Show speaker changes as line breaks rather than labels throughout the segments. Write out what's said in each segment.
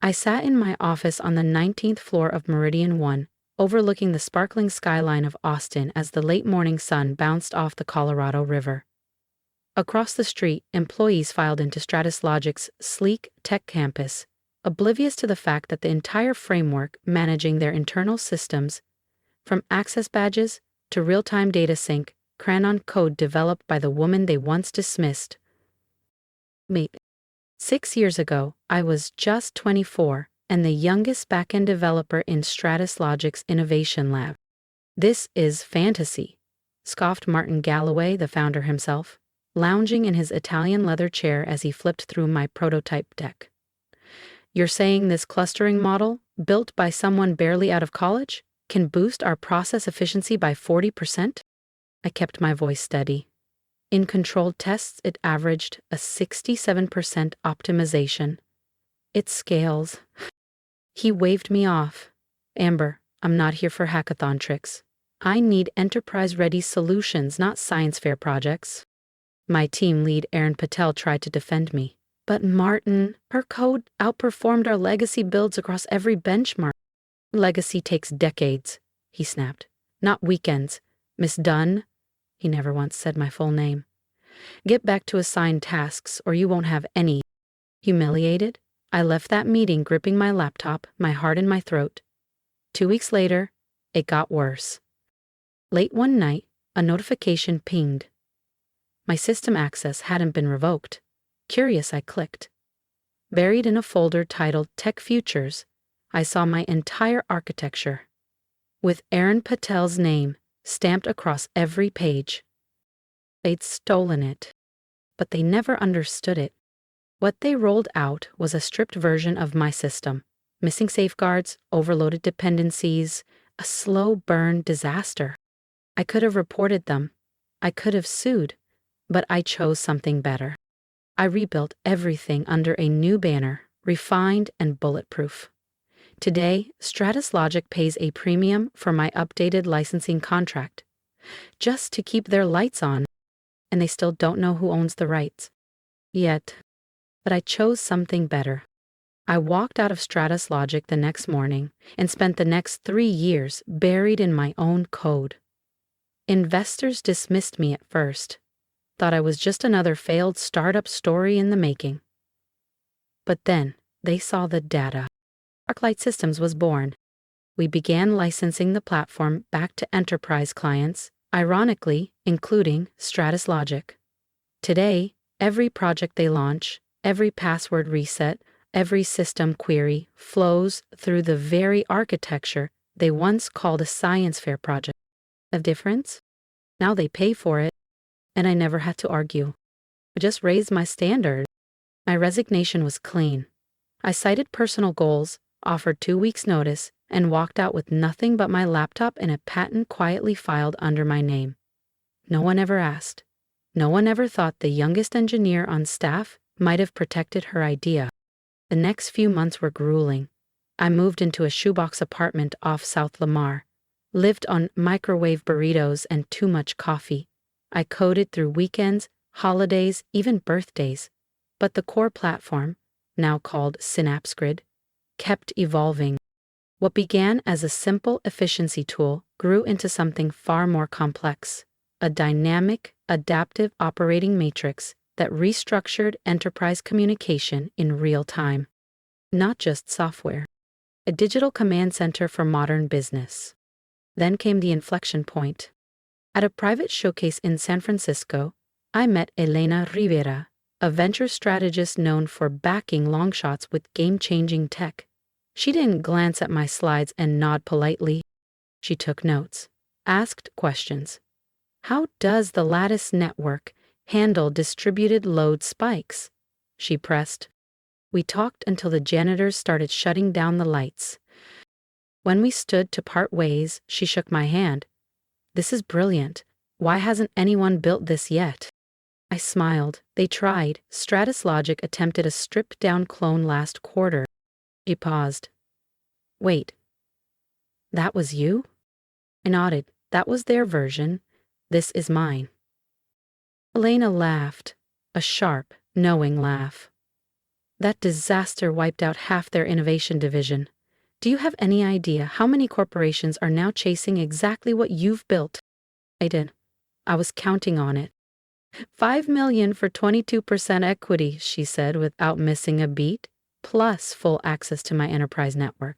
I sat in my office on the 19th floor of Meridian One, overlooking the sparkling skyline of Austin as the late morning sun bounced off the Colorado River. Across the street, employees filed into StratusLogic's sleek tech campus, oblivious to the fact that the entire framework managing their internal systems, from access badges to real-time data sync, ran on code developed by the woman they once dismissed. Me. 6 years ago, I was just 24 and the youngest backend developer in StratusLogic's innovation lab. "This is fantasy," scoffed Martin Galloway, the founder himself, lounging in his Italian leather chair as he flipped through my prototype deck. "You're saying this clustering model, built by someone barely out of college, can boost our process efficiency by 40%? I kept my voice steady. In controlled tests, it averaged a 67% optimization. It scales. He waved me off. "Amber, I'm not here for hackathon tricks. I need enterprise-ready solutions, not science fair projects." My team lead, Aaron Patel, tried to defend me. "But Martin, her code outperformed our legacy builds across every benchmark." "Legacy takes decades," he snapped. "Not weekends. Miss Dunn," he never once said my full name, "get back to assigned tasks or you won't have any." Humiliated, I left that meeting gripping my laptop, my heart in my throat. 2 weeks later, it got worse. Late one night, a notification pinged. My system access hadn't been revoked. Curious, I clicked. Buried in a folder titled Tech Futures, I saw my entire architecture, with Aaron Patel's name stamped across every page. They'd stolen it, but they never understood it. What they rolled out was a stripped version of my system, missing safeguards, overloaded dependencies, a slow burn disaster. I could have reported them. I could have sued, but I chose something better. I rebuilt everything under a new banner, refined and bulletproof. Today, StratusLogic pays a premium for my updated licensing contract, just to keep their lights on, and they still don't know who owns the rights. Yet. But I chose something better. I walked out of StratusLogic the next morning and spent the next 3 years buried in my own code. Investors dismissed me at first, thought I was just another failed startup story in the making. But then they saw the data. Archite Systems was born. We began licensing the platform back to enterprise clients, ironically, including StratusLogic. Today, every project they launch, every password reset, every system query flows through the very architecture they once called a science fair project. The difference? Now they pay for it, and I never had to argue. I just raised my standard. My resignation was clean. I cited personal goals, offered 2 weeks' notice, and walked out with nothing but my laptop and a patent quietly filed under my name. No one ever asked. No one ever thought the youngest engineer on staff might have protected her idea. The next few months were grueling. I moved into a shoebox apartment off South Lamar, lived on microwave burritos and too much coffee. I coded through weekends, holidays, even birthdays. But the core platform, now called SynapseGrid, kept evolving. What began as a simple efficiency tool grew into something far more complex, a dynamic, adaptive operating matrix that restructured enterprise communication in real time. Not just software. A digital command center for modern business. Then came the inflection point. At a private showcase in San Francisco, I met Elena Rivera, a venture strategist known for backing longshots with game-changing tech. She didn't glance at my slides and nod politely. She took notes, asked questions. "How does the Lattice network handle distributed load spikes?" she pressed. We talked until the janitors started shutting down the lights. When we stood to part ways, she shook my hand. "This is brilliant. Why hasn't anyone built this yet?" I smiled. "They tried. StratusLogic attempted a stripped-down clone last quarter." She paused. "Wait. That was you?" I nodded. "That was their version. This is mine." Elena laughed, a sharp, knowing laugh. That disaster wiped out half their innovation division. Do you have any idea how many corporations are now chasing exactly what you've built? I did. I was counting on it. 5 million for 22% equity, she said without missing a beat, plus full access to my enterprise network.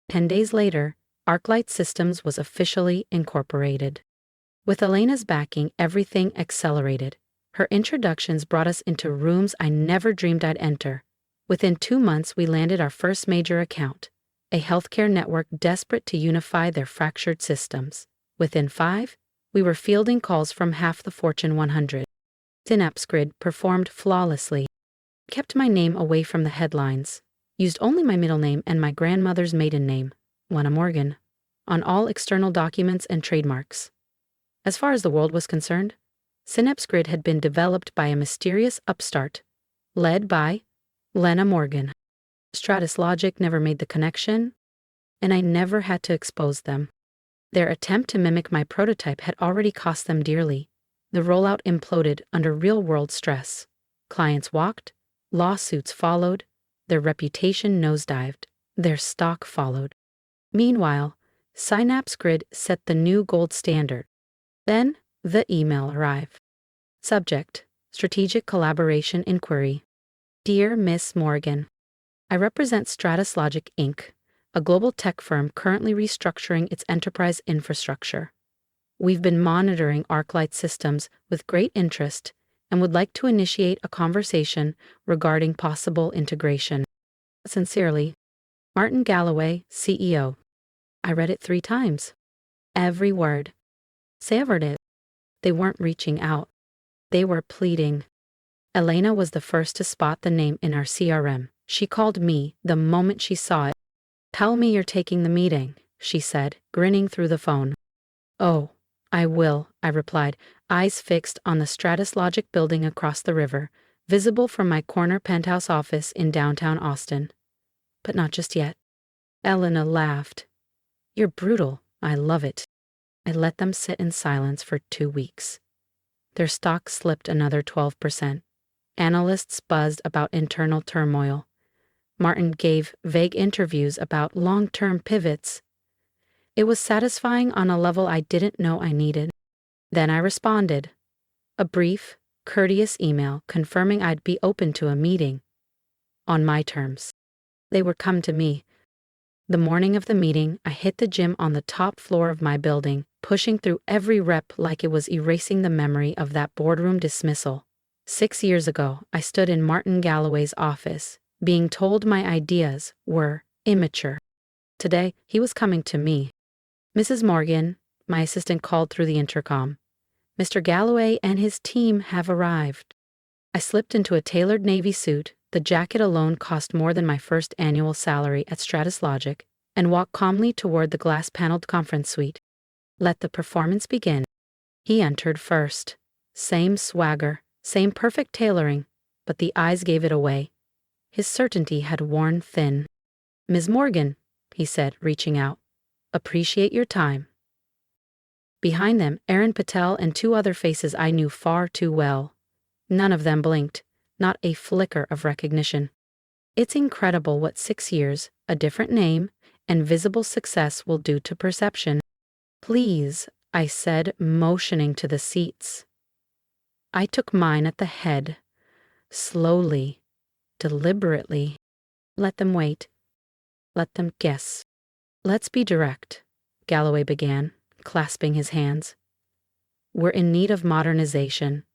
10 days later, Archite Systems was officially incorporated. With Elena's backing, everything accelerated. Her introductions brought us into rooms I never dreamed I'd enter. Within 2 months, we landed our first major account, a healthcare network desperate to unify their fractured systems. Within 5, we were fielding calls from half the Fortune 100. StratusLogic performed flawlessly. Kept my name away from the headlines. Used only my middle name and my grandmother's maiden name, Lena Morgan, on all external documents and trademarks. As far as the world was concerned, StratusLogic had been developed by a mysterious upstart, led by Lena Morgan. StratusLogic never made the connection, and I never had to expose them. Their attempt to mimic my prototype had already cost them dearly. The rollout imploded under real-world stress. Clients walked, lawsuits followed, their reputation nosedived, their stock followed. Meanwhile, StratusLogic set the new gold standard. Then, the email arrived. Subject: Strategic Collaboration Inquiry. Dear Miss Morgan, I represent StratusLogic Inc., a global tech firm currently restructuring its enterprise infrastructure. We've been monitoring Archite Systems with great interest and would like to initiate a conversation regarding possible integration. Sincerely, Martin Galloway, CEO. I read it 3 times. Every word. Savored it. They weren't reaching out. They were pleading. Elena was the first to spot the name in our CRM. She called me the moment she saw it. Tell me you're taking the meeting, she said, grinning through the phone. Oh, I will, I replied, eyes fixed on the StratusLogic building across the river, visible from my corner penthouse office in downtown Austin. But not just yet. Elena laughed. You're brutal. I love it. I let them sit in silence for 2 weeks. Their stock slipped another 12%. Analysts buzzed about internal turmoil. Martin gave vague interviews about long-term pivots. It was satisfying on a level I didn't know I needed. Then I responded. A brief, courteous email confirming I'd be open to a meeting. On my terms. They would come to me. The morning of the meeting, I hit the gym on the top floor of my building, pushing through every rep like it was erasing the memory of that boardroom dismissal. 6 years ago, I stood in Martin Galloway's office, being told my ideas were immature. Today, he was coming to me. Mrs. Morgan, my assistant called through the intercom. Mr. Galloway and his team have arrived. I slipped into a tailored navy suit. The jacket alone cost more than my first annual salary at StratusLogic, and walked calmly toward the glass-paneled conference suite. Let the performance begin. He entered first. Same swagger, same perfect tailoring, but the eyes gave it away. His certainty had worn thin. Ms. Morgan, he said, reaching out. Appreciate your time. Behind them, Aaron Patel and 2 other faces I knew far too well. None of them blinked. Not a flicker of recognition. It's incredible what 6 years, a different name, and visible success will do to perception. Please, I said, motioning to the seats. I took mine at the head, slowly, deliberately. Let them wait. Let them guess. Let's be direct, Galloway began, clasping his hands. We're in need of modernization.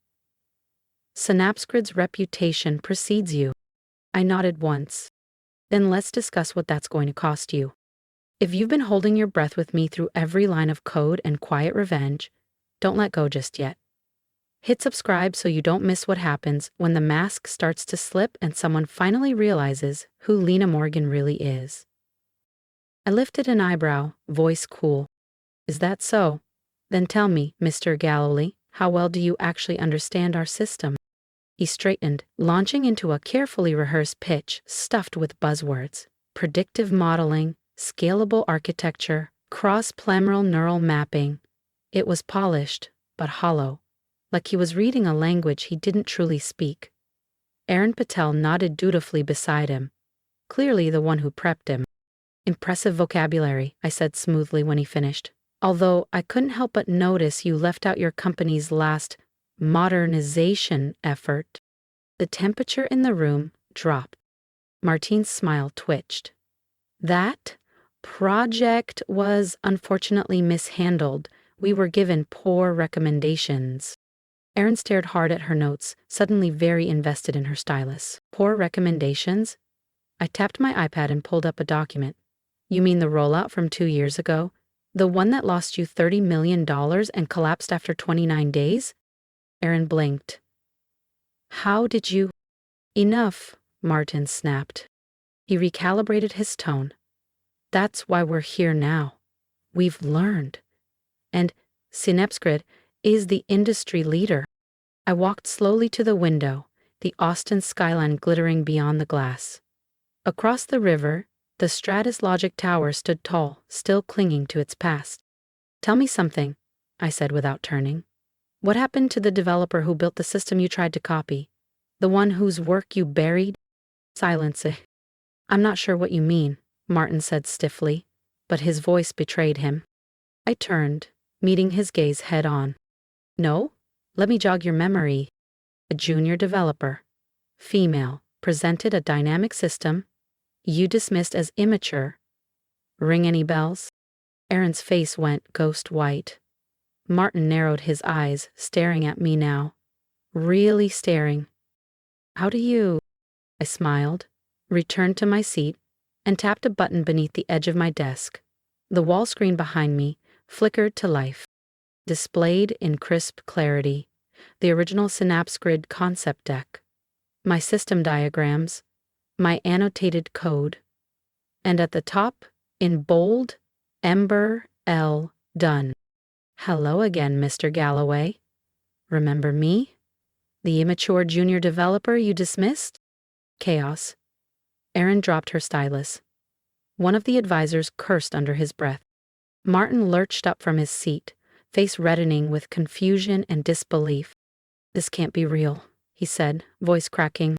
StratusLogic's reputation precedes you. I nodded once. Then let's discuss what that's going to cost you. If you've been holding your breath with me through every line of code and quiet revenge, don't let go just yet. Hit subscribe so you don't miss what happens when the mask starts to slip and someone finally realizes who Lena Morgan really is. I lifted an eyebrow, voice cool. Is that so? Then tell me, Mr. Galloway, how well do you actually understand our system? He straightened, launching into a carefully rehearsed pitch stuffed with buzzwords. Predictive modeling, scalable architecture, cross-planar neural mapping. It was polished, but hollow, like he was reading a language he didn't truly speak. Aaron Patel nodded dutifully beside him, clearly the one who prepped him. Impressive vocabulary, I said smoothly when he finished. Although I couldn't help but notice you left out your company's last modernization effort. The temperature in the room dropped. Martine's smile twitched. That project was unfortunately mishandled. We were given poor recommendations. Erin stared hard at her notes, suddenly very invested in her stylus. Poor recommendations? I tapped my iPad and pulled up a document. You mean the rollout from 2 years ago? The one that lost you $30 million and collapsed after 29 days? Erin blinked. How did you? Enough, Martin snapped. He recalibrated his tone. That's why we're here now. We've learned. And SynapseGrid is the industry leader. I walked slowly to the window, the Austin skyline glittering beyond the glass. Across the river, the StratusLogic tower stood tall, still clinging to its past. Tell me something, I said without turning. What happened to the developer who built the system you tried to copy? The one whose work you buried? Silence. I'm not sure what you mean, Martin said stiffly, but his voice betrayed him. I turned, meeting his gaze head on. No? Let me jog your memory. A junior developer, female, presented a dynamic system you dismissed as immature. Ring any bells? Aaron's face went ghost white. Martin narrowed his eyes, staring at me now. Really staring. How do you? I smiled, returned to my seat, and tapped a button beneath the edge of my desk. The wall screen behind me flickered to life. Displayed in crisp clarity, the original SynapseGrid concept deck, my system diagrams, my annotated code, and at the top, in bold, Ember L. Dunn. Hello again, Mr. Galloway. Remember me? The immature junior developer you dismissed? Chaos. Erin dropped her stylus. One of the advisors cursed under his breath. Martin lurched up from his seat, face reddening with confusion and disbelief. This can't be real, he said, voice cracking.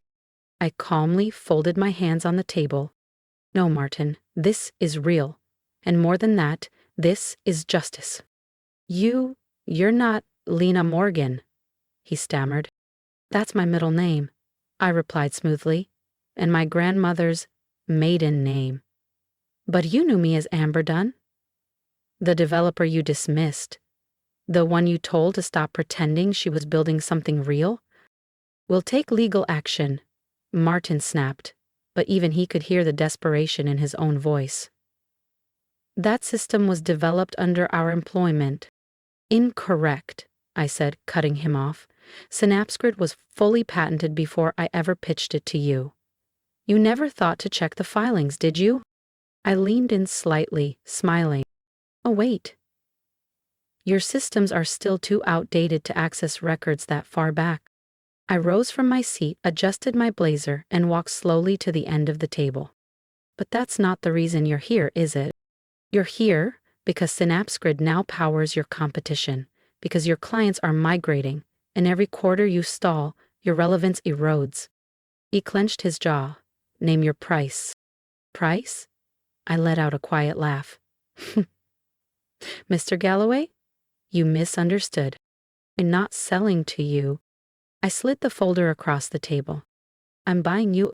I calmly folded my hands on the table. No, Martin, this is real. And more than that, this is justice. You're not Lena Morgan, he stammered. That's my middle name, I replied smoothly, and my grandmother's maiden name. But you knew me as Amber Dunn. The developer you dismissed. The one you told to stop pretending she was building something real? We'll take legal action, Martin snapped, but even he could hear the desperation in his own voice. That system was developed under our employment. Incorrect, I said, cutting him off. SynapseGrid was fully patented before I ever pitched it to you. You never thought to check the filings, did you? I leaned in slightly, smiling. Oh, wait. Your systems are still too outdated to access records that far back. I rose from my seat, adjusted my blazer, and walked slowly to the end of the table. But that's not the reason you're here, is it? You're here because SynapseGrid now powers your competition, because your clients are migrating, and every quarter you stall, your relevance erodes. He clenched his jaw. Name your price. Price? I let out a quiet laugh. Mr. Galloway? You misunderstood. I'm not selling to you. I slid the folder across the table. I'm buying you.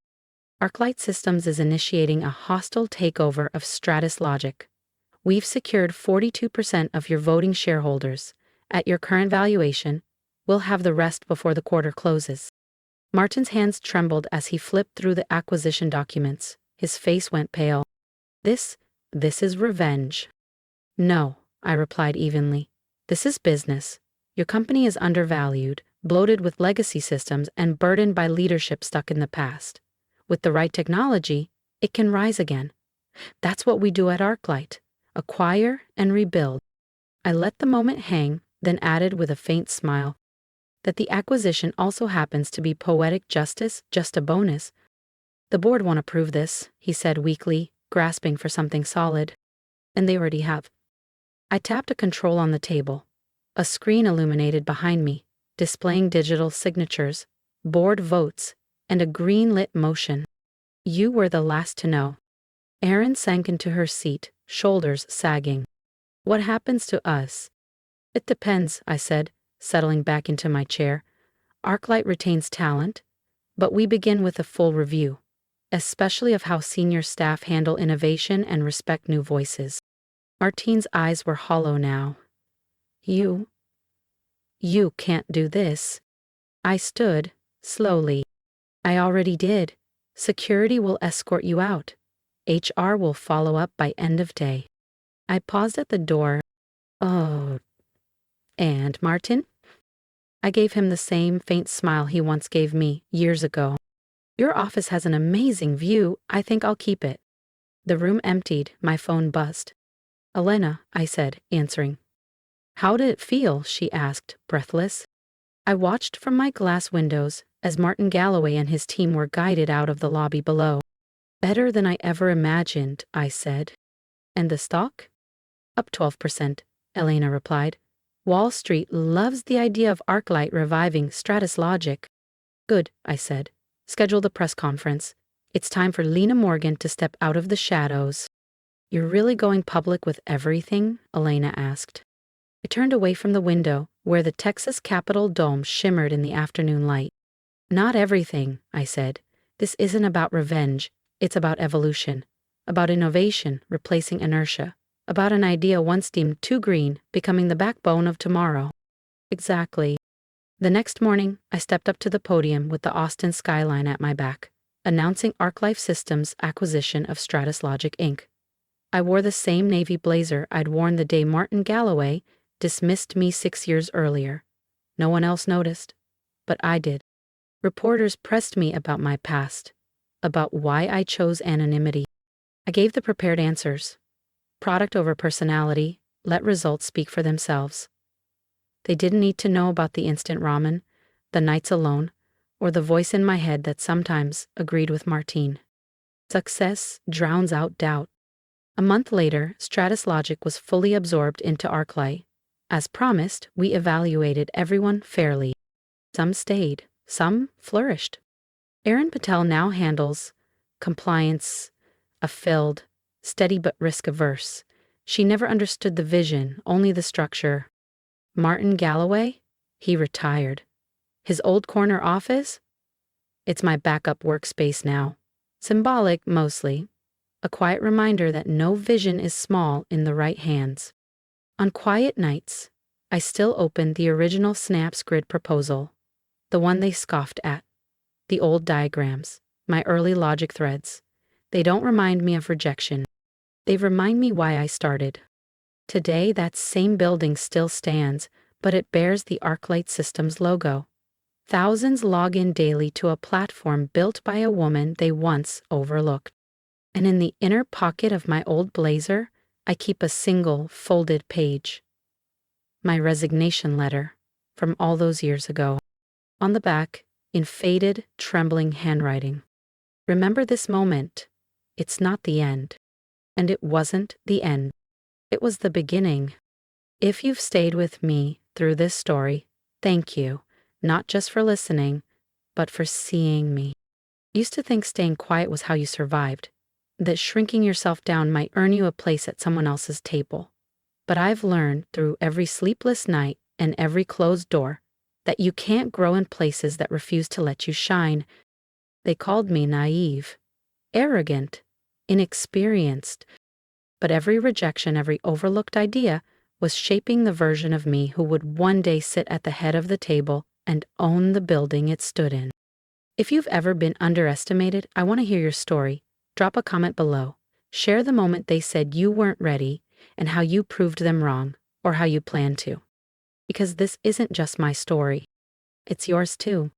Archite Systems is initiating a hostile takeover of StratusLogic. We've secured 42% of your voting shareholders. At your current valuation, we'll have the rest before the quarter closes. Martin's hands trembled as he flipped through the acquisition documents. His face went pale. This is revenge. No, I replied evenly. This is business. Your company is undervalued, bloated with legacy systems, and burdened by leadership stuck in the past. With the right technology, it can rise again. That's what we do at Archite. Acquire and rebuild. I let the moment hang, then added with a faint smile. That the acquisition also happens to be poetic justice, just a bonus. The board won't approve this, he said weakly, grasping for something solid. And they already have. I tapped a control on the table. A screen illuminated behind me, displaying digital signatures, board votes, and a green-lit motion. You were the last to know. Erin sank into her seat, shoulders sagging. What happens to us? It depends, I said, settling back into my chair. Archite retains talent, but we begin with a full review, especially of how senior staff handle innovation and respect new voices. Martine's eyes were hollow now. You can't do this. I stood, slowly. I already did. Security will escort you out. HR will follow up by end of day. I paused at the door. Oh. And Martin? I gave him the same faint smile he once gave me years ago. Your office has an amazing view. I think I'll keep it. The room emptied. My phone buzzed. Elena, I said, answering. How did it feel? She asked, breathless. I watched from my glass windows as Martin Galloway and his team were guided out of the lobby below. Better than I ever imagined, I said. And the stock? Up 12%, Elena replied. Wall Street loves the idea of Archite reviving StratusLogic. Good, I said. Schedule the press conference. It's time for Lena Morgan to step out of the shadows. You're really going public with everything? Elena asked. I turned away from the window, where the Texas Capitol dome shimmered in the afternoon light. Not everything, I said. This isn't about revenge. It's about evolution. About innovation, replacing inertia. About an idea once deemed too green, becoming the backbone of tomorrow. Exactly. The next morning, I stepped up to the podium with the Austin skyline at my back, announcing ArcLife Systems' acquisition of StratusLogic Inc. I wore the same navy blazer I'd worn the day Martin Galloway dismissed me 6 years earlier. No one else noticed, but I did. Reporters pressed me about my past, about why I chose anonymity. I gave the prepared answers. Product over personality, let results speak for themselves. They didn't need to know about the instant ramen, the nights alone, or the voice in my head that sometimes agreed with Martine. Success drowns out doubt. A month later, StratusLogic was fully absorbed into Archite. As promised, we evaluated everyone fairly. Some stayed, some flourished. Erin Patel now handles compliance, a filled, steady but risk-averse. She never understood the vision, only the structure. Martin Galloway? He retired. His old corner office? It's my backup workspace now. Symbolic, mostly. A quiet reminder that no vision is small in the right hands. On quiet nights, I still open the original Snaps grid proposal, the one they scoffed at. The old diagrams, my early logic threads. They don't remind me of rejection. They remind me why I started. Today, that same building still stands, but it bears the Archite Systems logo. Thousands log in daily to a platform built by a woman they once overlooked. And in the inner pocket of my old blazer, I keep a single folded page. My resignation letter from all those years ago. On the back, in faded, trembling handwriting. Remember this moment. It's not the end. And it wasn't the end. It was the beginning. If you've stayed with me through this story, thank you, not just for listening, but for seeing me. I used to think staying quiet was how you survived, that shrinking yourself down might earn you a place at someone else's table. But I've learned through every sleepless night and every closed door that you can't grow in places that refuse to let you shine. They called me naive, arrogant, inexperienced. But every rejection, every overlooked idea was shaping the version of me who would one day sit at the head of the table and own the building it stood in. If you've ever been underestimated, I want to hear your story. Drop a comment below. Share the moment they said you weren't ready and how you proved them wrong, or how you plan to. Because this isn't just my story. It's yours too.